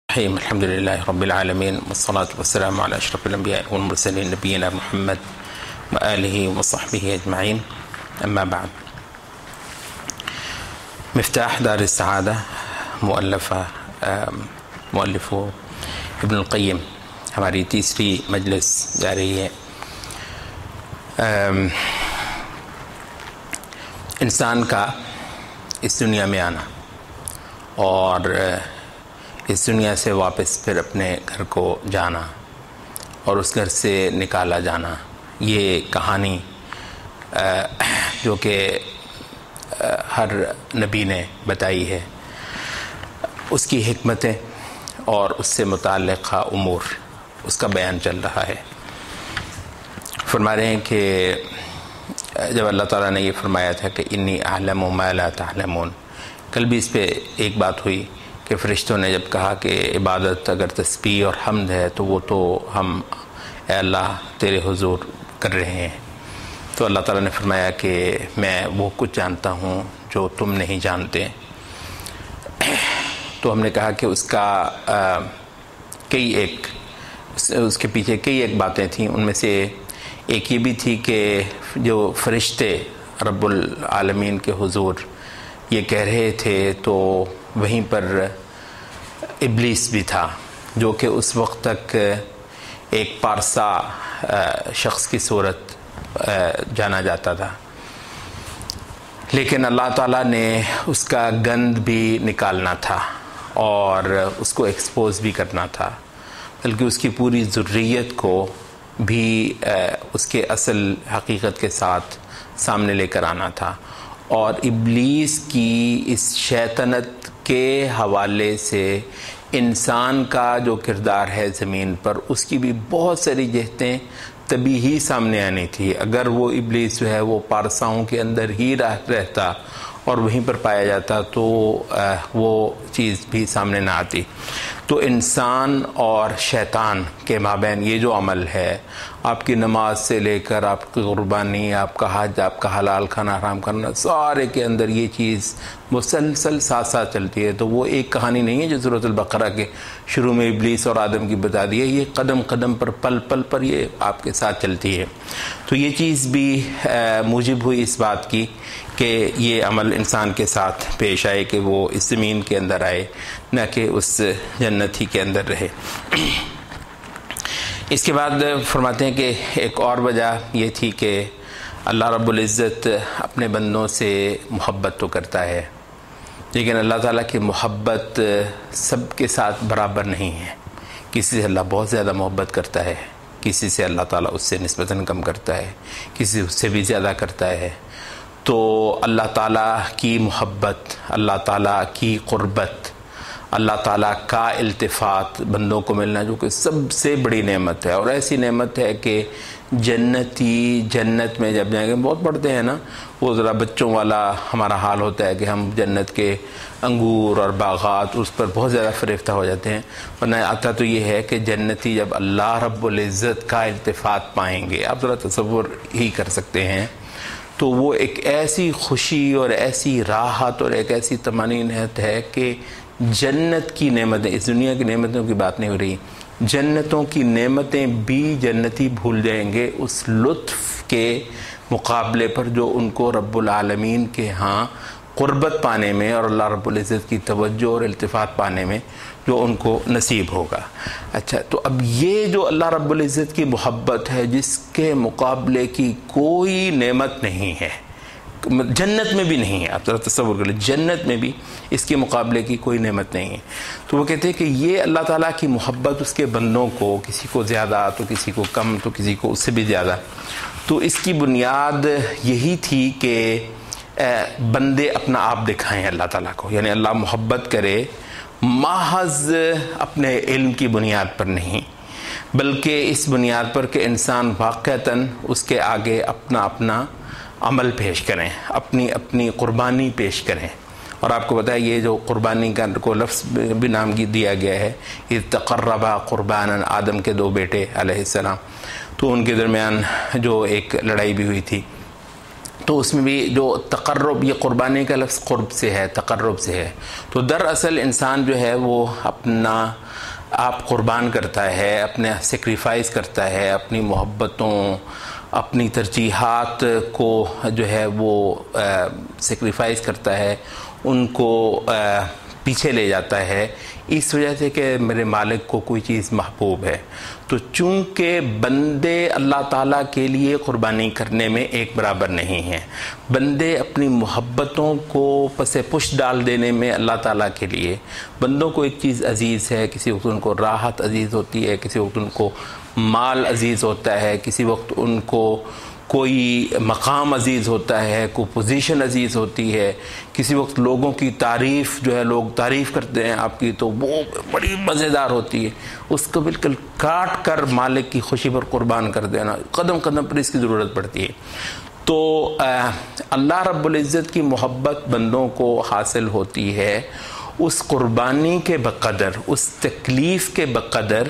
الحمد لله رب العالمين والصلاة والسلام على أشرف الأنبياء والمرسلين نبينا محمد وآله وصحبه أجمعين. أما بعد، مفتاح دار السعادة مؤلف ابن القیم ہماری تیسری مجلس جا رہی ہے. انسان کا اس دنیا میں آنا اور اس دنیا سے واپس پھر اپنے گھر کو جانا اور اس گھر سے نکالا جانا، یہ کہانی جو کہ ہر نبی نے بتائی ہے، اس کی حکمتیں اور اس سے متعلقہ امور، اس کا بیان چل رہا ہے. فرما رہے ہیں کہ جب اللہ تعالیٰ نے یہ فرمایا تھا کہ انی اعلم ما لا تعلمون، کل بھی اس پہ ایک بات ہوئی کہ فرشتوں نے جب کہا کہ عبادت اگر تسبیح اور حمد ہے تو وہ تو ہم اے اللہ تیرے حضور کر رہے ہیں، تو اللہ تعالیٰ نے فرمایا کہ میں وہ کچھ جانتا ہوں جو تم نہیں جانتے. تو ہم نے کہا کہ اس کا اس کے پیچھے کئی ایک باتیں تھیں. ان میں سے ایک یہ بھی تھی کہ جو فرشتے رب العالمین کے حضور یہ کہہ رہے تھے تو وہیں پر ابلیس بھی تھا، جو کہ اس وقت تک ایک پارسا شخص کی صورت جانا جاتا تھا، لیکن اللہ تعالیٰ نے اس کا گند بھی نکالنا تھا اور اس کو ایکسپوز بھی کرنا تھا، بلکہ اس کی پوری ذریت کو بھی اس کے اصل حقیقت کے ساتھ سامنے لے کر آنا تھا. اور ابلیس کی اس شیطنت کے حوالے سے انسان کا جو کردار ہے زمین پر، اس کی بھی بہت ساری جہتیں تبھی ہی سامنے آنی تھی. اگر وہ ابلیس جو ہے وہ پارساؤں کے اندر ہی رہتا اور وہیں پر پایا جاتا تو وہ چیز بھی سامنے نہ آتی. تو انسان اور شیطان کے مابین یہ جو عمل ہے، آپ کی نماز سے لے کر آپ کی قربانی، آپ کا حج، آپ کا حلال کھانا حرام کرنا، سارے کے اندر یہ چیز مسلسل ساتھ ساتھ چلتی ہے. تو وہ ایک کہانی نہیں ہے جو سورۃ البقرہ کے شروع میں ابلیس اور آدم کی بتا دی ہے، یہ قدم قدم پر پل پل پر یہ آپ کے ساتھ چلتی ہے. تو یہ چیز بھی موجب ہوئی اس بات کی کہ یہ عمل انسان کے ساتھ پیش آئے کہ وہ اس زمین کے اندر آئے، نہ کہ اس جنت ہی کے اندر رہے. اس کے بعد فرماتے ہیں کہ ایک اور وجہ یہ تھی کہ اللہ رب العزت اپنے بندوں سے محبت تو کرتا ہے، لیکن اللہ تعالیٰ کی محبت سب کے ساتھ برابر نہیں ہے. کسی سے اللہ بہت زیادہ محبت کرتا ہے، کسی سے اللہ تعالیٰ اس سے نسبتاً کم کرتا ہے، کسی اس سے بھی زیادہ کرتا ہے. تو اللہ تعالیٰ کی محبت، اللہ تعالیٰ کی قربت، اللہ تعالیٰ کا التفات بندوں کو ملنا جو کہ سب سے بڑی نعمت ہے. اور ایسی نعمت ہے کہ جنتی جنت میں جب جائیں گے، بہت پڑھتے ہیں نا وہ ذرا بچوں والا ہمارا حال ہوتا ہے کہ ہم جنت کے انگور اور باغات اس پر بہت زیادہ فریفتہ ہو جاتے ہیں، ورنہ آتا تو یہ ہے کہ جنتی جب اللہ رب العزت کا التفات پائیں گے، آپ ذرا تصور ہی کر سکتے ہیں، تو وہ ایک ایسی خوشی اور ایسی راحت اور ایک ایسی طمانینت ہے کہ جنت کی نعمتیں، اس دنیا کی نعمتوں کی بات نہیں ہو رہی، جنتوں کی نعمتیں بھی جنتی بھول جائیں گے اس لطف کے مقابلے پر جو ان کو رب العالمین کے ہاں قربت پانے میں اور اللہ رب العزت کی توجہ اور التفات پانے میں جو ان کو نصیب ہوگا. اچھا، تو اب یہ جو اللہ رب العزت کی محبت ہے جس کے مقابلے کی کوئی نعمت نہیں ہے، جنت میں بھی نہیں ہے، آپ ذرا تصور کر لیں، جنت میں بھی اس کے مقابلے کی کوئی نعمت نہیں ہے. تو وہ کہتے ہیں کہ یہ اللہ تعالیٰ کی محبت اس کے بندوں کو، کسی کو زیادہ تو کسی کو کم تو کسی کو اس سے بھی زیادہ، تو اس کی بنیاد یہی تھی کہ بندے اپنا آپ دکھائیں اللہ تعالیٰ کو، یعنی اللہ محبت کرے محض اپنے علم کی بنیاد پر نہیں، بلکہ اس بنیاد پر کہ انسان واقعتاً اس کے آگے اپنا اپنا عمل پیش کریں، اپنی اپنی قربانی پیش کریں. اور آپ کو پتہ ہے یہ جو قربانی کا کو لفظ بھی نام دیا گیا ہے، اذ تقربا قربانا، آدم کے دو بیٹے علیہ السلام، تو ان کے درمیان جو ایک لڑائی بھی ہوئی تھی تو اس میں بھی جو تقرب، یہ قربانی کا لفظ قرب سے ہے، تقرب سے ہے. تو دراصل انسان جو ہے وہ اپنا آپ قربان کرتا ہے، اپنے سیکریفائز کرتا ہے، اپنی محبتوں، اپنی ترجیحات کو جو ہے وہ سیکریفائز کرتا ہے، ان کو پیچھے لے جاتا ہے اس وجہ سے کہ میرے مالک کو کوئی چیز محبوب ہے. تو چونکہ بندے اللہ تعالیٰ کے لیے قربانی کرنے میں ایک برابر نہیں ہیں، بندے اپنی محبتوں کو پس پش ڈال دینے میں اللہ تعالیٰ کے لیے، بندوں کو ایک چیز عزیز ہے، کسی وقت ان کو راحت عزیز ہوتی ہے، کسی وقت ان کو مال عزیز ہوتا ہے، کسی وقت ان کو کوئی مقام عزیز ہوتا ہے، کوئی پوزیشن عزیز ہوتی ہے، کسی وقت لوگوں کی تعریف جو ہے، لوگ تعریف کرتے ہیں آپ کی تو وہ بڑی مزیدار ہوتی ہے. اس کو بالکل کاٹ کر مالک کی خوشی پر قربان کر دینا، قدم قدم پر اس کی ضرورت پڑتی ہے. تو اللہ رب العزت کی محبت بندوں کو حاصل ہوتی ہے اس قربانی کے بقدر، اس تکلیف کے بقدر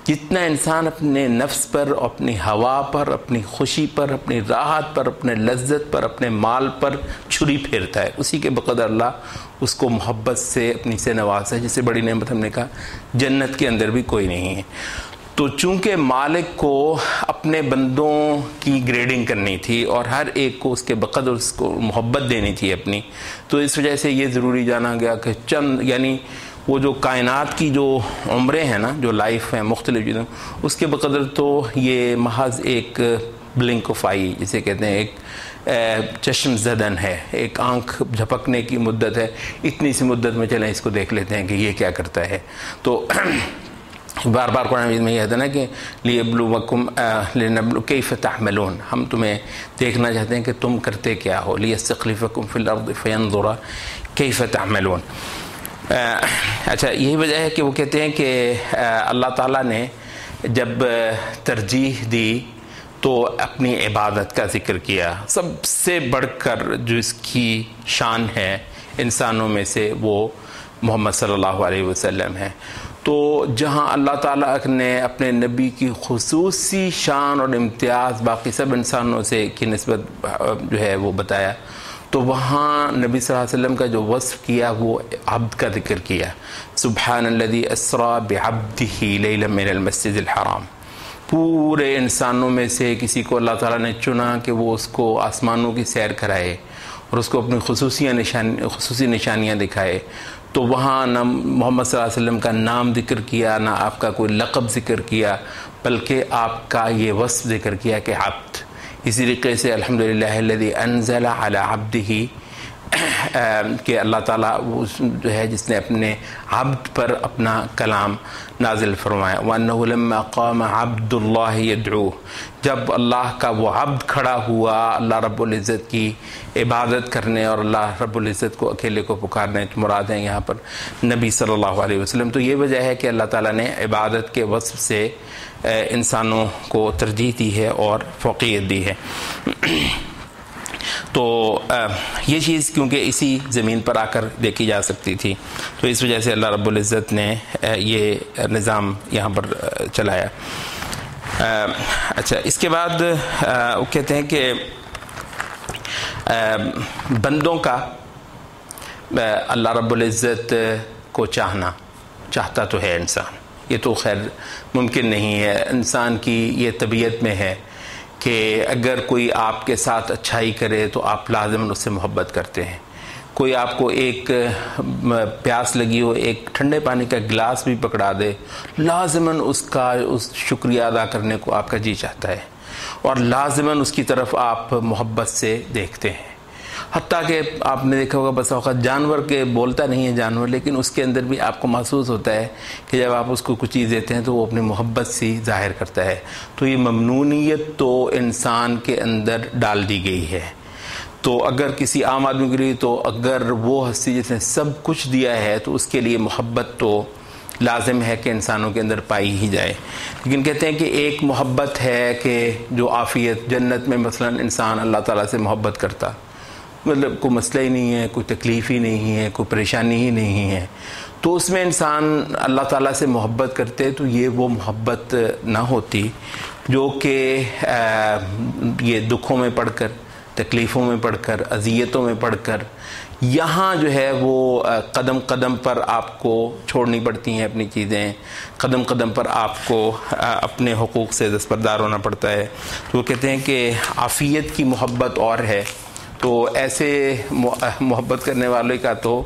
جتنا انسان اپنے نفس پر، اپنی ہوا پر، اپنی خوشی پر، اپنی راحت پر، اپنے لذت پر، اپنے مال پر چھری پھیرتا ہے، اسی کے بقدر اللہ اس کو محبت سے اپنی سے نوازتا ہے. جس سے بڑی نعمت ہم نے کہا جنت کے اندر بھی کوئی نہیں ہے. تو چونکہ مالک کو اپنے بندوں کی گریڈنگ کرنی تھی اور ہر ایک کو اس کے بقدر اس کو محبت دینی تھی اپنی، تو اس وجہ سے یہ ضروری جانا گیا کہ چند یعنی وہ جو کائنات کی جو عمریں ہیں نا، جو لائف ہیں مختلف چیزوں، اس کے بقدر تو یہ محض ایک بلنک آف آئی جسے کہتے ہیں، ایک چشم زدن ہے، ایک آنکھ جھپکنے کی مدت ہے. اتنی سی مدت میں چلیں اس کو دیکھ لیتے ہیں کہ یہ کیا کرتا ہے. تو بار بار قرآن مجید میں یہ ہے نا کہ لیبلوکم لنبلو کیف تعملون، ہم تمہیں دیکھنا چاہتے ہیں کہ تم کرتے کیا ہو، لیستخلفکم فی الارض فینظر کیف تعملون. اچھا، یہی وجہ ہے کہ وہ کہتے ہیں کہ اللہ تعالیٰ نے جب ترجیح دی تو اپنی عبادت کا ذکر کیا. سب سے بڑھ کر جو اس کی شان ہے انسانوں میں سے وہ محمد صلی اللہ علیہ وسلم ہے. تو جہاں اللہ تعالیٰ نے اپنے نبی کی خصوصی شان اور امتیاز باقی سب انسانوں سے کی نسبت جو ہے وہ بتایا، تو وہاں نبی صلی اللہ علیہ وسلم کا جو وصف کیا وہ عبد کا ذکر کیا. سبحان الذی اسریٰ بعبدہ لیلا من المسجد الحرام. پورے انسانوں میں سے کسی کو اللہ تعالیٰ نے چنا کہ وہ اس کو آسمانوں کی سیر کرائے اور اس کو اپنی خصوصی نشانیاں دکھائے. تو وہاں نہ محمد صلی اللہ علیہ وسلم کا نام ذکر کیا، نہ آپ کا کوئی لقب ذکر کیا، بلکہ آپ کا یہ وصف ذکر کیا کہ عبد. اسی طریقے سے الحمدللہ الذی انزل علی عبدہ، کہ اللہ تعالیٰ وہ جو ہے جس نے اپنے عبد پر اپنا کلام نازل فرمایا. وَأَنَّهُ لَمَّا قَامَ عَبْدُ اللَّهِ يَدْعُوهُ، جب اللہ کا وہ عبد کھڑا ہوا اللہ رب العزت کی عبادت کرنے اور اللہ رب العزت کو اکیلے کو پکارنے، تو مراد ہیں یہاں پر نبی صلی اللہ علیہ وسلم. تو یہ وجہ ہے کہ اللہ تعالیٰ نے عبادت کے وصف سے انسانوں کو ترجیح دی ہے اور فوقیت دی ہے. تو یہ چیز کیونکہ اسی زمین پر آ کر دیکھی جا سکتی تھی، تو اس وجہ سے اللہ رب العزت نے یہ نظام یہاں پر چلایا. اچھا، اس کے بعد وہ کہتے ہیں کہ بندوں کا اللہ رب العزت کو چاہتا تو ہے انسان، یہ تو خیر ممکن نہیں ہے، انسان کی یہ طبیعت میں ہے کہ اگر کوئی آپ کے ساتھ اچھائی کرے تو آپ لازماً اس سے محبت کرتے ہیں. کوئی آپ کو ایک پیاس لگی ہو، ایک ٹھنڈے پانی کا گلاس بھی پکڑا دے، لازماً اس شکریہ ادا کرنے کو آپ کا جی چاہتا ہے اور لازماً اس کی طرف آپ محبت سے دیکھتے ہیں. حتیٰ کہ آپ نے دیکھا ہوگا بس اوقات جانور کے بولتا نہیں ہے جانور، لیکن اس کے اندر بھی آپ کو محسوس ہوتا ہے کہ جب آپ اس کو کچھ چیز دیتے ہیں تو وہ اپنی محبت سے ظاہر کرتا ہے. تو یہ ممنونیت تو انسان کے اندر ڈال دی گئی ہے. تو اگر کسی عام آدمی کے لیے، تو اگر وہ ہستی جس نے سب کچھ دیا ہے تو اس کے لیے محبت تو لازم ہے کہ انسانوں کے اندر پائی ہی جائے. لیکن کہتے ہیں کہ ایک محبت ہے کہ جو عافیت جنت میں مثلا انسان اللہ تعالیٰ سے محبت کرتا، مطلب کوئی مسئلہ ہی نہیں ہے، کوئی تکلیف ہی نہیں ہے، کوئی پریشانی ہی نہیں ہے، تو اس میں انسان اللہ تعالیٰ سے محبت کرتے تو یہ وہ محبت نہ ہوتی جو کہ یہ دکھوں میں پڑھ کر تکلیفوں میں پڑھ کر، اذیتوں میں پڑھ کر، یہاں جو ہے وہ قدم قدم پر آپ کو چھوڑنی پڑتی ہیں اپنی چیزیں، قدم قدم پر آپ کو اپنے حقوق سے دستبردار ہونا پڑتا ہے۔ تو وہ کہتے ہیں کہ عافیت کی محبت اور ہے، تو ایسے محبت کرنے والے کا تو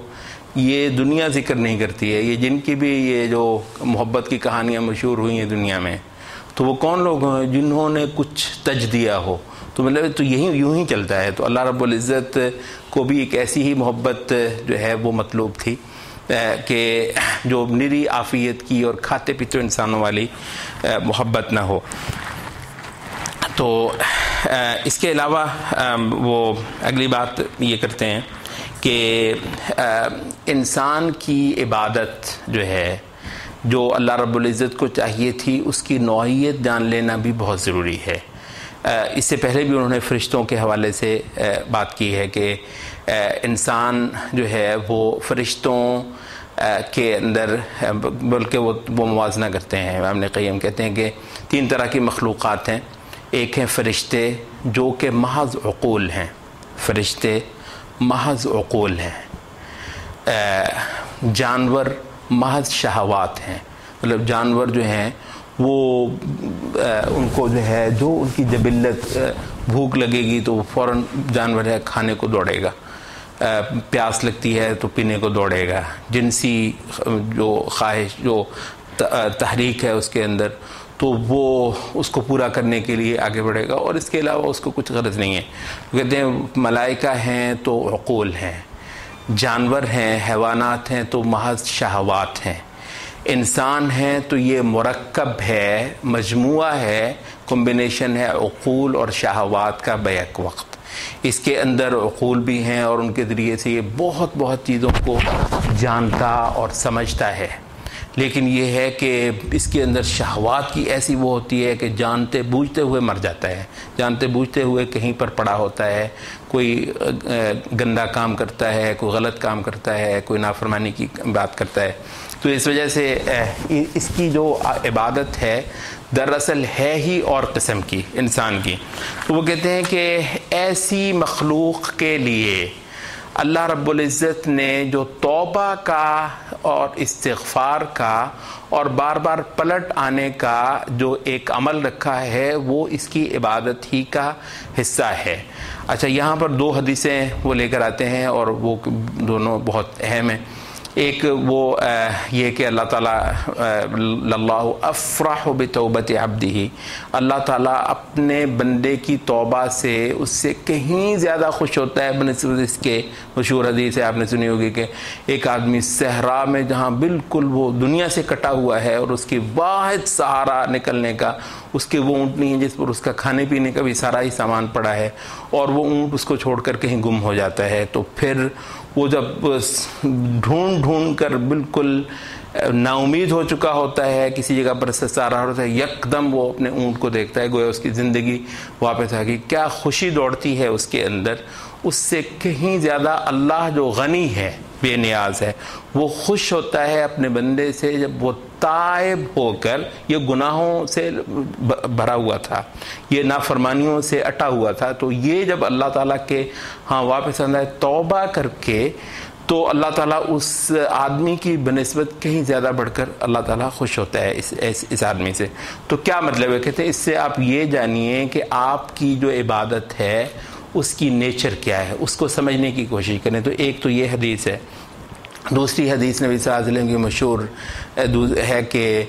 یہ دنیا ذکر نہیں کرتی ہے۔ یہ جن کی بھی یہ جو محبت کی کہانیاں مشہور ہوئی ہیں دنیا میں، تو وہ کون لوگ ہیں؟ جنہوں نے کچھ تج دیا ہو، تو مطلب تو یوں ہی چلتا ہے۔ تو اللہ رب العزت کو بھی ایک ایسی ہی محبت جو ہے وہ مطلوب تھی کہ جو نری عافیت کی اور کھاتے پیتے انسانوں والی محبت نہ ہو۔ تو اس کے علاوہ وہ اگلی بات یہ کرتے ہیں کہ انسان کی عبادت جو ہے، جو اللہ رب العزت کو چاہیے تھی، اس کی نوعیت جان لینا بھی بہت ضروری ہے۔ اس سے پہلے بھی انہوں نے فرشتوں کے حوالے سے بات کی ہے کہ انسان جو ہے وہ فرشتوں کے اندر، بلکہ وہ موازنہ کرتے ہیں۔ امام قیم کہتے ہیں کہ 3 طرح کی مخلوقات ہیں۔ ایک ہیں فرشتے جو کہ محض عقول ہیں، فرشتے محض عقول ہیں۔ جانور محض شہوات ہیں، مطلب جانور جو ہیں وہ ان کو جو ہے، جو ان کی جبلت، بھوک لگے گی تو وہ فوراً جانور ہے کھانے کو دوڑے گا، پیاس لگتی ہے تو پینے کو دوڑے گا، جنسی جو خواہش، جو تحریک ہے اس کے اندر، تو وہ اس کو پورا کرنے کے لیے آگے بڑھے گا، اور اس کے علاوہ اس کو کچھ غرض نہیں ہے۔ کہتے ہیں ملائکہ ہیں تو عقول ہیں، جانور ہیں، حیوانات ہیں تو محض شہوات ہیں، انسان ہیں تو یہ مرکب ہے، مجموعہ ہے، کمبینیشن ہے عقول اور شہوات کا بیک وقت۔ اس کے اندر عقول بھی ہیں اور ان کے ذریعے سے یہ بہت چیزوں کو جانتا اور سمجھتا ہے، لیکن یہ ہے کہ اس کے اندر شہوات کی ایسی وہ ہوتی ہے کہ جانتے بوجھتے ہوئے مر جاتا ہے، جانتے بوجھتے ہوئے کہیں پر پڑا ہوتا ہے، کوئی گندا کام کرتا ہے، کوئی غلط کام کرتا ہے، کوئی نافرمانی کی بات کرتا ہے۔ تو اس وجہ سے اس کی جو عبادت ہے دراصل ہے ہی اور قسم کی، انسان کی۔ تو وہ کہتے ہیں کہ ایسی مخلوق کے لیے اللہ رب العزت نے جو توبہ کا اور استغفار کا اور بار بار پلٹ آنے کا جو ایک عمل رکھا ہے، وہ اس کی عبادت ہی کا حصہ ہے۔ اچھا، یہاں پر 2 حدیثیں وہ لے کر آتے ہیں اور وہ دونوں بہت اہم ہیں۔ ایک وہ یہ کہ اللہ تعالیٰ اللہ افرح بتوبت عبدہ، اللہ تعالیٰ اپنے بندے کی توبہ سے اس سے کہیں زیادہ خوش ہوتا ہے بنسبت اس کے، مشہور حدیث ہے آپ نے سنی ہوگی کہ ایک آدمی صحرا میں جہاں بالکل وہ دنیا سے کٹا ہوا ہے اور اس کی واحد سہارا نکلنے کا اس کے وہ اونٹ نہیں ہے جس پر اس کا کھانے پینے کا بھی سارا ہی سامان پڑا ہے، اور وہ اونٹ اس کو چھوڑ کر کہیں گم ہو جاتا ہے، تو پھر وہ جب ڈھونڈ کر بالکل نا امید ہو چکا ہوتا ہے، کسی جگہ پر سا رہا ہوتا ہے، یکدم وہ اپنے اونٹ کو دیکھتا ہے، گویا اس کی زندگی واپس آ گئی۔ کیا خوشی دوڑتی ہے اس کے اندر! اس سے کہیں زیادہ اللہ جو غنی ہے، بے نیاز ہے، وہ خوش ہوتا ہے اپنے بندے سے جب وہ تائب ہو کر، یہ گناہوں سے بھرا ہوا تھا، یہ نافرمانیوں سے اٹا ہوا تھا، تو یہ جب اللہ تعالیٰ کے ہاں واپس آتا ہے توبہ کر کے، تو اللہ تعالیٰ اس آدمی کی بنسبت کہیں زیادہ بڑھ کر اللہ تعالیٰ خوش ہوتا ہے اس آدمی سے۔ تو کیا مطلب ہے؟ کہتے ہیں اس سے آپ یہ جانیے کہ آپ کی جو عبادت ہے اس کی نیچر کیا ہے، اس کو سمجھنے کی کوشش کریں۔ تو ایک تو یہ حدیث ہے۔ دوسری حدیث نبی صلی اللہ علیہ وسلم کی مشہور ہے کہ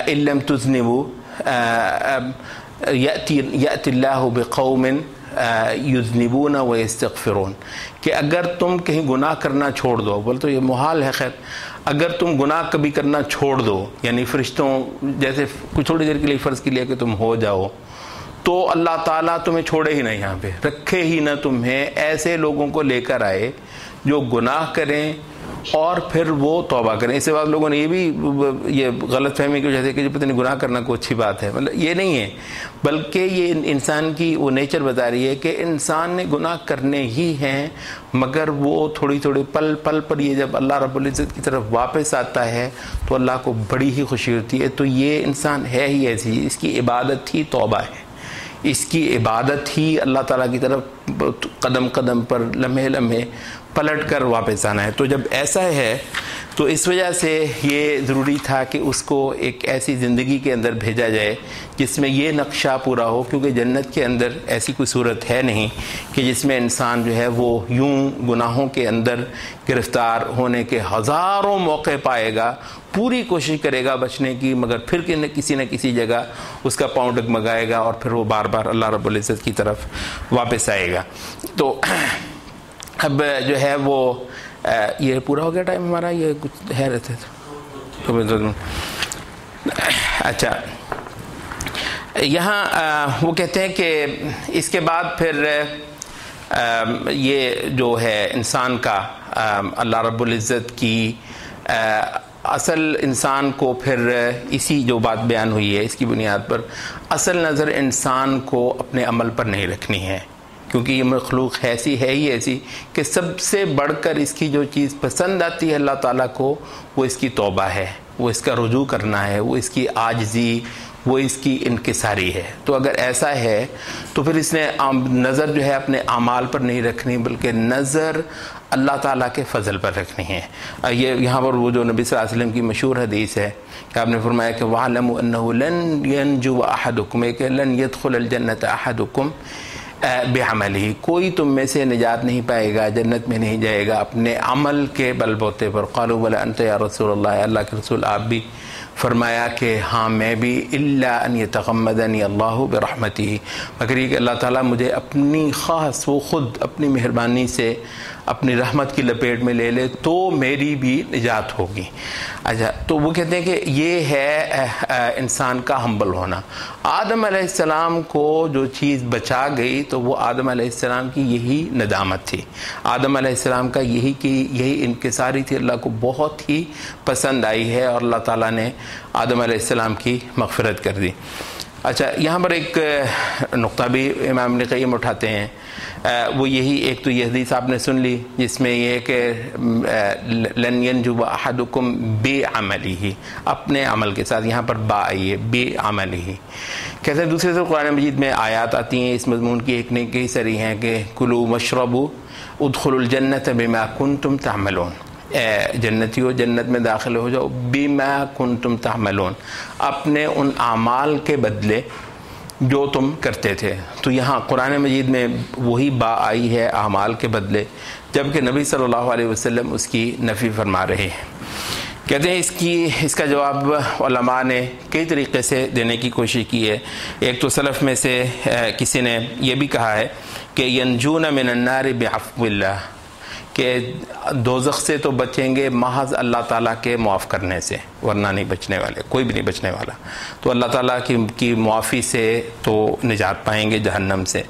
إِن لَمْ تُذْنِبُوا يَأْتِ اللَّهُ بِقَوْمٍ یذنبون و یستغفرون، کہ اگر تم کہیں گناہ کرنا چھوڑ دو، بول تو یہ محال ہے، خیر اگر تم گناہ کبھی کرنا چھوڑ دو، یعنی فرشتوں جیسے کچھ تھوڑی دیر کے لیے فرض کیا کہ تم ہو جاؤ، تو اللہ تعالیٰ تمہیں چھوڑے ہی نہیں، یہاں پہ رکھے ہی نہ تمہیں، ایسے لوگوں کو لے کر آئے جو گناہ کریں اور پھر وہ توبہ کریں۔ اس کے بعد لوگوں نے یہ بھی یہ غلط فہمی کی وجہ سے کہ پتہ نہیں گناہ کرنا کوئی اچھی بات ہے، مطلب یہ نہیں ہے، بلکہ یہ انسان کی وہ نیچر بتا رہی ہے کہ انسان نے گناہ کرنے ہی ہیں، مگر وہ تھوڑی پل پر یہ جب اللہ رب العزت کی طرف واپس آتا ہے تو اللہ کو بڑی ہی خوشی ہوتی ہے۔ تو یہ انسان ہے ہی ایسی، اس کی عبادت ہی توبہ ہے، اس کی عبادت ہی اللہ تعالیٰ کی طرف قدم قدم پر لمحے لمحے پلٹ کر واپس آنا ہے۔ تو جب ایسا ہے تو اس وجہ سے یہ ضروری تھا کہ اس کو ایک ایسی زندگی کے اندر بھیجا جائے جس میں یہ نقشہ پورا ہو، کیونکہ جنت کے اندر ایسی کوئی صورت ہے نہیں کہ جس میں انسان جو ہے وہ یوں گناہوں کے اندر گرفتار ہونے کے ہزاروں موقع پائے گا، پوری کوشش کرے گا بچنے کی، مگر پھر کسی نہ کسی جگہ اس کا پاؤں ڈگمگائے گا اور پھر وہ بار بار اللہ رب العزت کی طرف واپس آئے گا۔ تو اب جو ہے وہ یہ پورا ہو گیا ٹائم ہمارا، یہ کچھ ہے رہتے تھے۔ اچھا، یہاں وہ کہتے ہیں کہ اس کے بعد پھر یہ جو ہے انسان کا اللہ رب العزت کی اصل انسان کو پھر اسی جو بات بیان ہوئی ہے اس کی بنیاد پر اصل نظر انسان کو اپنے عمل پر نہیں رکھنی ہے، کیونکہ یہ مخلوق ایسی ہے ہی ایسی کہ سب سے بڑھ کر اس کی جو چیز پسند آتی ہے اللہ تعالیٰ کو وہ اس کی توبہ ہے، وہ اس کا رجوع کرنا ہے، وہ اس کی عاجزی، وہ اس کی انکساری ہے۔ تو اگر ایسا ہے تو پھر اس نے نظر جو ہے اپنے اعمال پر نہیں رکھنی، بلکہ نظر اللہ تعالیٰ کے فضل پر رکھنی ہے۔ یہ یہاں پر وہ جو نبی صلی اللہ علیہ وسلم کی مشہور حدیث ہے کہ آپ نے فرمایا کہ وَاعْلَمُوا أَنَّهُ لَن يَنْجُوَ أَحَدُكُمْ، کہ لن يدخل الجنة أحدكم بعمله، کوئی تم میں سے نجات نہیں پائے گا، جنت میں نہیں جائے گا اپنے عمل کے بل بوتے پر۔ قالوا بلى انت یا رسول اللہ، اللہ کے رسول آپ بھی؟ فرمایا کہ ہاں میں بھی، الا ان يتغمدنی اللہ برحمتہ، مگر یہ کہ اللہ تعالیٰ مجھے اپنی خاص وہ خود اپنی مہربانی سے اپنی رحمت کی لپیٹ میں لے لے تو میری بھی نجات ہوگی۔ اچھا، تو وہ کہتے ہیں کہ یہ ہے انسان کا ہمبل ہونا۔ آدم علیہ السلام کو جو چیز بچا گئی تو وہ آدم علیہ السلام کی یہی ندامت تھی، آدم علیہ السلام کا یہی انکساری تھی، اللہ کو بہت ہی پسند آئی ہے اور اللہ تعالیٰ نے آدم علیہ السلام کی مغفرت کر دی۔ اچھا، یہاں پر ایک نقطہ بھی امام ابن قیم اٹھاتے ہیں، وہ یہی، ایک تو یہ حدیث آپ نے سن لی جس میں یہ کہ لن ینجو احدکم بعملہ، اپنے عمل کے ساتھ، یہاں پر با آئی ہے بعملہ۔ کہتے ہیں دوسرے سے قرآن مجید میں آیات آتی ہیں اس مضمون کی، ایک نے کئی ساری ہیں کہ کلوا واشربوا ادخلوا الجنۃ بما کنتم تعملون، جنتیوں جنت میں داخل ہو جاؤ بما کنتم تعملون، اپنے ان اعمال کے بدلے جو تم کرتے تھے۔ تو یہاں قرآن مجید میں وہی با آئی ہے اعمال کے بدلے، جبکہ نبی صلی اللہ علیہ وسلم اس کی نفی فرما رہے ہیں۔ کہتے ہیں اس کا جواب علماء نے کئی طریقے سے دینے کی کوشش کی ہے۔ ایک تو سلف میں سے کسی نے یہ بھی کہا ہے کہ ینجون من النار بعفو اللہ، کہ دوزخ سے تو بچیں گے محض اللہ تعالیٰ کے معاف کرنے سے، ورنہ نہیں بچنے والے، کوئی بھی نہیں بچنے والا، تو اللہ تعالیٰ کی معافی سے تو نجات پائیں گے جہنم سے،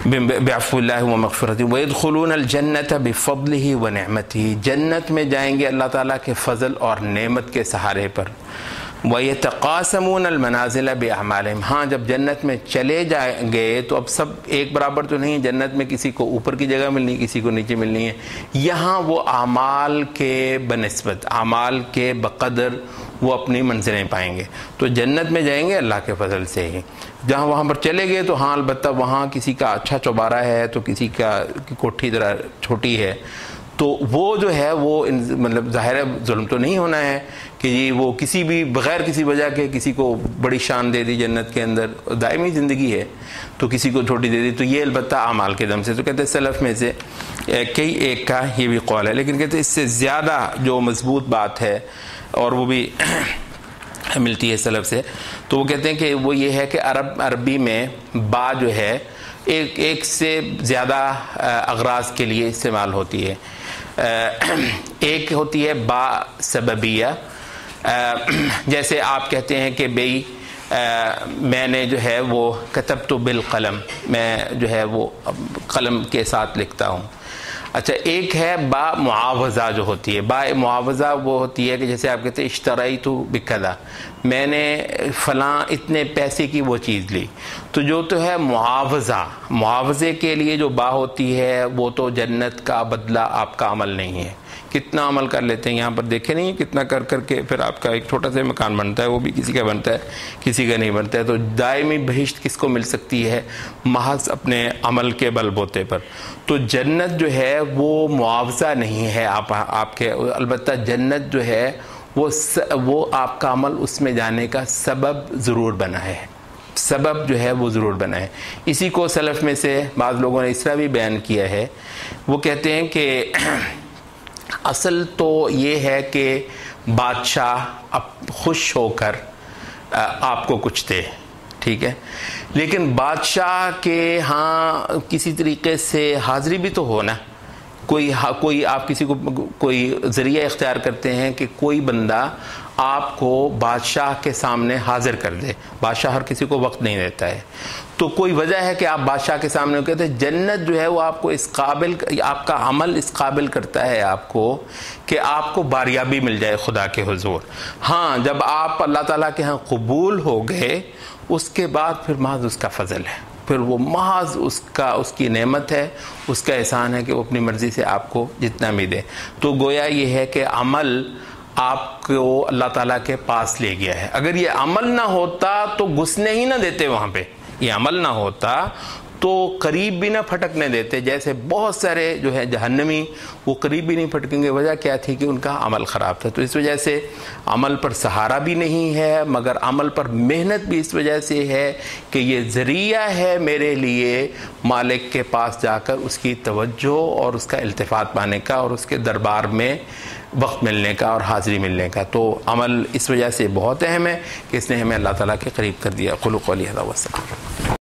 بعفو اللہ و مغفرتہ۔ وَيَدْخُلُونَ الْجَنَّةَ بِفَضْلِهِ وَنِعْمَتِهِ، جنت میں جائیں گے اللہ تعالیٰ کے فضل اور نعمت کے سہارے پر۔ وَيَتَقَاسَمُونَ الْمَنَازِلَ بِأَعْمَالِهِمْ، ہاں جب جنت میں چلے جائیں گے تو اب سب ایک برابر تو نہیں، جنت میں کسی کو اوپر کی جگہ ملنی، کسی کو نیچے ملنی ہے، یہاں وہ اعمال کے بنسبت، اعمال کے بقدر وہ اپنی منزلیں پائیں گے۔ تو جنت میں جائیں گے اللہ کے فضل سے ہی، جہاں وہاں پر چلے گئے تو ہاں البتہ وہاں کسی کا اچھا چوبارہ ہے تو کسی کا کوٹھی ذرا چھوٹی ہے، تو وہ جو ہے وہ مطلب ظاہر ہے ظلم تو نہیں ہونا ہے کہ جی وہ کسی بھی بغیر کسی وجہ کے کسی کو بڑی شان دے دی جنت کے اندر، دائمی زندگی ہے تو کسی کو چھوٹی دے دی، تو یہ البتہ اعمال کے دم سے۔ تو کہتے ہیں سلف میں سے کئی ایک کا یہ بھی قول ہے، لیکن کہتے ہیں اس سے زیادہ جو مضبوط بات ہے اور وہ بھی ملتی ہے سلف سے، تو وہ کہتے ہیں کہ وہ یہ ہے کہ عربی میں با جو ہے ایک سے زیادہ اغراض کے لیے استعمال ہوتی ہے۔ ایک ہوتی ہے با سببیہ، جیسے آپ کہتے ہیں کہ بھئی میں نے جو ہے وہ کتبت بالقلم، میں جو ہے وہ قلم کے ساتھ لکھتا ہوں۔ اچھا، ایک ہے با معاوضہ جو ہوتی ہے، با معاوضہ وہ ہوتی ہے کہ جیسے آپ کہتے ہیں اشتریت بکذا، میں نے فلاں اتنے پیسے کی وہ چیز لی، تو جو تو ہے معاوضے کے لیے جو با ہوتی ہے وہ تو جنت کا بدلہ آپ کا عمل نہیں ہے، کتنا عمل کر لیتے ہیں. یہاں پر دیکھے نہیں کتنا کر کر کے پھر آپ کا ایک چھوٹا سا مکان بنتا ہے, وہ بھی کسی کا بنتا ہے کسی کا نہیں بنتا ہے. تو دائمی بہشت کس کو مل سکتی ہے؟ محض اپنے عمل کے بل بوتے پر. تو جنت جو ہے وہ معاوضہ نہیں ہے آپ کے, البتہ جنت جو ہے وہ آپ کا عمل اس میں جانے کا سبب ضرور بنا ہے, سبب جو ہے وہ ضرور بنا ہے. اسی کو سلف میں سے بعض لوگوں نے اس طرح بھی بیان کیا ہے, وہ کہتے ہیں کہ اصل تو یہ ہے کہ بادشاہ خوش ہو کر آپ کو کچھ دے, ٹھیک ہے, لیکن بادشاہ کے ہاں کسی طریقے سے حاضری بھی تو ہو نا. کوئی آپ کسی کو کوئی ذریعہ اختیار کرتے ہیں کہ کوئی بندہ آپ کو بادشاہ کے سامنے حاضر کر دے. بادشاہ ہر کسی کو وقت نہیں دیتا ہے, تو کوئی وجہ ہے کہ آپ بادشاہ کے سامنے کہتے ہیں. جنت جو ہے وہ آپ کو اس قابل, آپ کا عمل اس قابل کرتا ہے آپ کو کہ آپ کو باریابی مل جائے خدا کے حضور. ہاں جب آپ اللہ تعالیٰ کے ہاں قبول ہو گئے اس کے بعد پھر محض اس کا فضل ہے, پھر وہ محض اس کی نعمت ہے, اس کا احسان ہے کہ وہ اپنی مرضی سے آپ کو جتنا بھی دے. تو گویا یہ ہے کہ عمل آپ کو اللہ تعالیٰ کے پاس لے گیا ہے. اگر یہ عمل نہ ہوتا تو گھسنے ہی نہ دیتے وہاں پہ, یہ عمل نہ ہوتا تو قریب بھی نہ پھٹکنے دیتے. جیسے بہت سارے جو ہے جہنمی وہ قریب بھی نہیں پھٹکیں گے, وجہ کیا تھی کہ ان کا عمل خراب تھا. تو اس وجہ سے عمل پر سہارا بھی نہیں ہے, مگر عمل پر محنت بھی اس وجہ سے ہے کہ یہ ذریعہ ہے میرے لیے مالک کے پاس جا کر اس کی توجہ اور اس کا التفات پانے کا اور اس کے دربار میں وقت ملنے کا اور حاضری ملنے کا. تو عمل اس وجہ سے بہت اہم ہے کہ اس نے ہمیں اللہ تعالیٰ کے قریب کر دیا. قولوا قولی ھذا واستغفر اللہ.